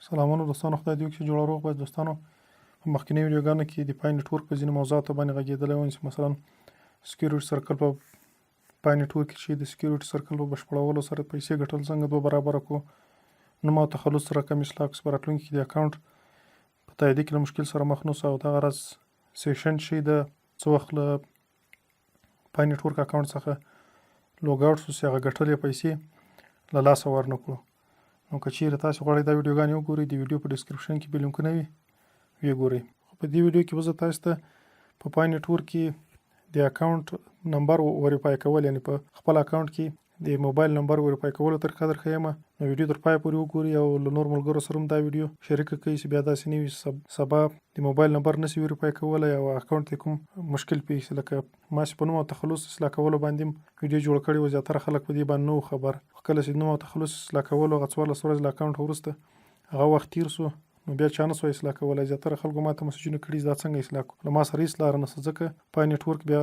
سلامونه دوستانو، خدای دې وکړي چې جوړ روغ باید دوستانو. په مخکینی ویډیوګانو کې د پای نټورک په ځینو موضوعاتو باندې غږېدلی وم چې مثلا سکیورټي سرکل په پای نټورک کې چې د سکیورټي سرکل په بشپړولو سره پیسې ګټل څنګه 2 برابره کړو. نوم او تخلص رقم اصلاح کړو په راتلونکي کې د اکاونټ په تاییدي کې له مشکل سره مخ نه سو او دغه راز سیشن چې د څه وخت له پای نټورک اکاونټ څخه لوګ آوټ شو چې هغه ګټلې پیسې له لاسه ورنه کړو. نو که چیرې تاسو غواړئ دا ویډیوګانې وګورئ د ویډیو په ډسکرپشن کې به لینکونه وي ویې ګورئ. خو په دې ویډیو کې به زه تاسو ته په پای نټورک کې د اکاونټ نمبر وریفای کول، یعنې په خپل اکاونټ کې د موبایل نمبر وریفای کولو طریقه درښیم. نو ویډیو تر پایه پورې وګورئ او له نور ملګرو سره هم دا ویډیو شریکه کړئ چې بیا داسې نه وي سبا د موبایل نمبر نشي وریفای کولی او اکاونټ ته کوم مشکل پیښ شي. لکه ما چې په نوم او تخلص اصلاح کولو باندې ویډیو جوړ کړې وه، زیاتره خلک په دې باندې نه وو خبر. کله چې نوم او تخلص اصلاح کولو هغه 14 ورځې له اکاونټ وروسته هغه وخت تیر سو، نو بیا چا نه سوای اصلاح کولی. زیاتره خلکو ما ته مسیجونه کړي دا څنګه اصلاح کړو. له ما سره هېڅ لاره نشته، ځکه پای نټورک بیا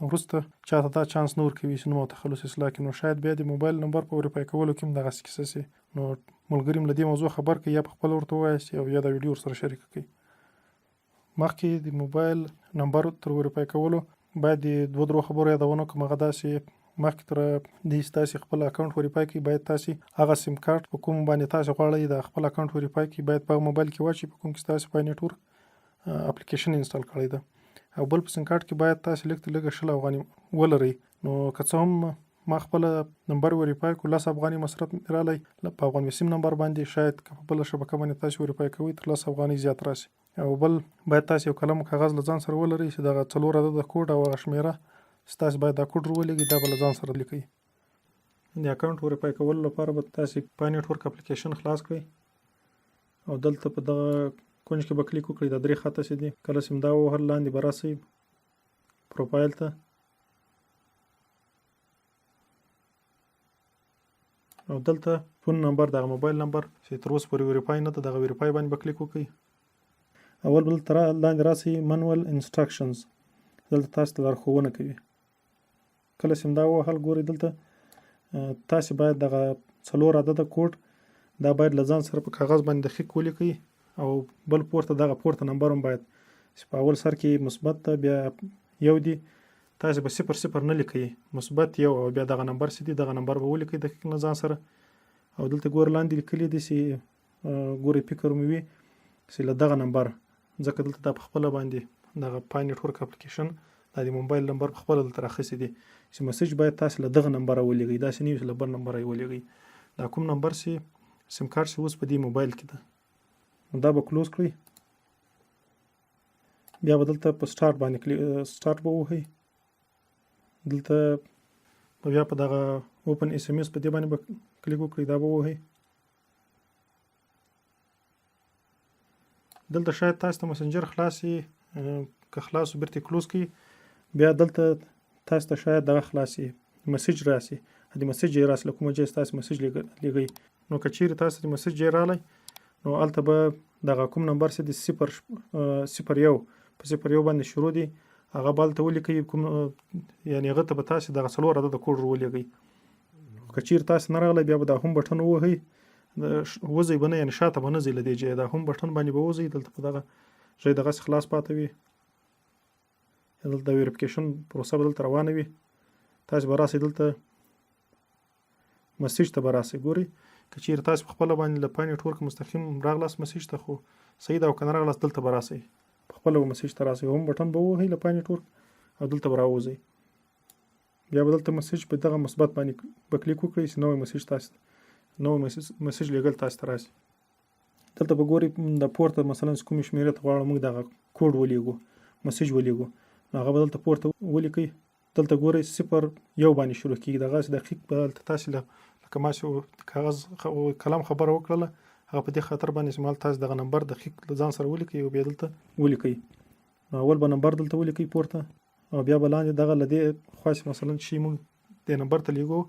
وروسته چاته دا چانس نه ورکوي چې نوم او تخلص اصلاح کړي. نو شاید بیا د موبایل نمبر په وریفای کولو کې هم دغسې کیسه سي. نو ملګري م له دې موضوع خبر کړئ، یا په خپله ورته ووایاست او یا دا ویډیو ورسره شریکه کړئ. مخکې د موبایل نمبر تر وریفای کولو باید د 2-3 خبرو یادونه وکړم. هغه داسې مخکې تر دې چې تاسې خپل اکاونټ وریفای کړئ، باید تاسې هغه سیم کارت په کوم باندې تاسې غواړئ د خپل اکاونټ وریفای کړئ باید په موبایل کې واچوئ، په کوم چې تاسې پای نټورک اپلیکیشن انسټال کړی ده. او بل په سیم کارت کې باید تاسې لږ تر لږه 20 افغانۍ ولرئ. نو که څه هم ما خپله نمبر وریفای کړو 10 افغانۍ مصرف مې راغلی په افغان سیم نمبر باندې، شاید که په بله شبکه باندې تاسې وریفای کوئ تر 10 افغانۍ زیات راشي. او بل باید تاسې یو قلم کاغذ له ځان سره ولرئ چې دغه 4 عدده کوډ او هغه شمېره چې تاسې باید دا کوډ ولېږئ دا به له ځان سره لیکئ. د اکاونټ وریفای کولو لپاره به تاسې پای نټورک اپلیکیشن خلاص کړئ او دلته په دغه کونج کې به کلیک وکړئ. دا 3 خطه چې دي کله چې دا ووهل لاندې به راسئ پروفایل ته او دلته فون نمبر دغه موبایل نمبر چې تر اوسه پورې وریفای نه ده دغه وریفای باندې به کلیک وکړئ. اول بل تر لاندې راسئ منوال انسټرکشنز، دلته تاسو ته لارښوونه کوي. کله چې دا ووهل ګورئ دلته تاسې باید دغه 4 عدده کوډ دا باید له ځان سره په کاغذ باندې دقیق ولیکئ او بل پورته دغه پورته نمبر هم باید چې په اول سر کې مثبت ده بیا یو دی تاسې به 00 نه لیکئ، مثبت 1 او بیا دغه نمبر چې دی دغه نمبر به ولیکئ دقیق له ځان سره. او دلته ګور لاندې لیکلي دي چې ګورئ فکر مې وي چې له دغه نمبر، ځکه دلته دا په خپله باندې دغه پای نټورک اپلیکیشن دا د موبایل نمبر په خپله دلته راخیستې دي چې مسیج باید تاسې له دغه نمبره ولېږئ، داسې نه وي چې له بل نمبره یې ولېږئ. دا کوم نمبر چې سیم کارت چې اوس په دې موبایل کې ده نو دا به کلوز کړئ. بیا به دلته په سټارټ باندې سټارټ به ووهئ. دلته بیا په دغه اوپن اس ام اس په دې باندې به کلیک وکړئ، دا به ووهئ. دلته شاید تاسو ته مسنجر خلاص وي، که خلاص وي بیرته کلوز کړئ. بیا دلته تاسو ته شاید دغه خلاص وي مسیج راسي، د مسیج یې راسي له کومه ځای تاسو مسیج لیږئ. نو که چیرې تاسو د مسیج یې راغلی نو هلته به دغه کوم نمبر چې د 01 په 01 باندې شروع دی هغه به هلته ولیکئ، کوم یعنې هغه ته به تاسې دغه 4 عدده کوډ ولېږئ. که چیرې تاسې نه راغلی بیا به دا هم بټن ووهئ، وځئ به نه، یعنې شاته به نه ځئ له دې ځایه، دا هم بټن باندې به وځئ. دلته په دغه ځای دغسې خلاص پاته وي، دلته د ویریفیکیشن پروسه به دلته روانه وي. تاسې به راسئ دلته مسیج ته به راسئ. ګورئ که چیرې تاسې په خپله باندې له پای نټورک مستقیم راغلاست مسیج ته خو صحیح ده، او که نه راغلاست دلته به راسئ په خپله به مسیج ته راسئ، هم بټن به ووهئ له پای نټورک او دلته به راووځئ. بیا به دلته مسیج په دغه مثبت باندې به کلیک وکړئ چې نوی مسیج تاسې نوی مسیج لیږل تاسې ته راسي. دلته به ګورئ د پورته مثلا کومې شمېرې ته غواړو موږ دغه کوډ ولیږو، مسیج ولیږو، نو هغه به دلته پورته ولیکئ. دلته ګورئ 01 باندې شروع کېږي، دغسې دقیق به دلته تاسې لکه ما چې کاغذ قلم خبره وکړله هغه په دې خاطر باندې چې مال تاسې دغه نمبر دقیق له ځان سره ولیکئ او بیا دلته ولیکئ. نو اول به نمبر دلته ولیکئ پورته او بیا به لاندې دغه له دې خوا چې مثلا چې موږ دې نمبر ته لیږو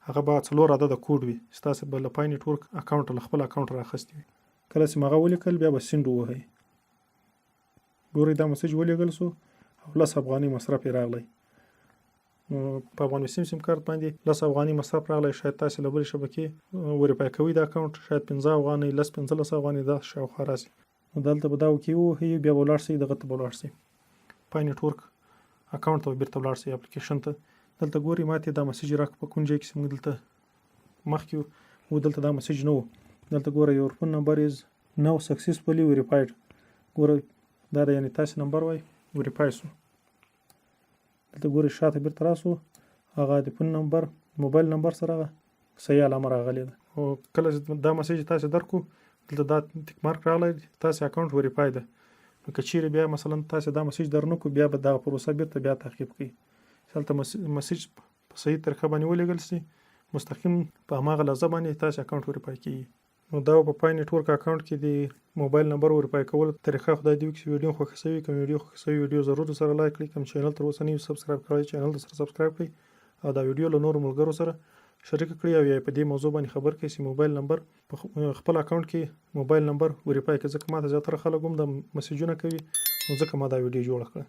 هغه به 4 عدده کوډ وي چې تاسې به له پای نټورک اکاونټ له خپل اکاونټ رااخیستې وي. کله چې هغه ولیکل بیا به سینډ ووهئ. ګورئ دا مسیج ولیږل سو او 10 افغانۍ مصرف یې راغلی. په افغان سیم کارت باندې 10 افغاني مصرف راغلی، شاید تاسو له بلې شبکې وریفای کوئ دا اکاونټ، شاید 15 افغانۍ 10-15 افغانۍ دا شاوخوا راشي. نو دلته به دا وکړئ، بیا به ولاړ شئ دغه ته به ولاړ شئ، پای نیټورک اکاونټ ته بیرته ولاړ شئ، اپلیکیشن ته. دلته ګورئ ماته دا مسیج راک په کوم ځای کې موږ دلته مخکې و دلته دا مسیج نه و. دلته ګورئ یور فون نمبر از نو سکسسفولي وریفاید. ګورئ دا د یعنې تاسو نمبر وای وریفای شو. دلته ګورئ شاته بیرته راسو، هغه د فون نمبر موبایل نمبر سره صحیح علامه راغلی ده. او کله چې دا مسیج تاسو درکو دلته دا ټیک مارک راغلی تاسو اکاونټ وریفای ده. نو که چیرې بیا مثلا تاسو دا مسیج درنکو بیا به دغه پروسه بیرته بیا تعقیب کړئ. دلته مسیج په صحیح طریقه باندې ولېږل شي، مستقیم په هماغه لحظه باندې تاسو اکاونټ وریفای کیږي. نو دا په پای نیټورک اکاونټ کې د موبایل نمبر وریفای کول طریقه خدای دې وکړي. ویډیو خوښ شوی کوم ویډیو خوښ شوی ویډیو ضرور سره لایک کړئ، کوم چینل تر اوسه نه سبسکرایب کړی چینل ته سره سبسکرایب کړئ او دا ویډیو له نورو ملګرو سره شریک کړئ او یا په دې موضوع باندې خبر کړئ چې موبایل نمبر په خپل اکاونټ کې موبایل نمبر وریفای کړئ. ځکه ماته زیاتره خلک هم د مسیجونه کوي، نو ځکه ما دا ویډیو جوړ کړه.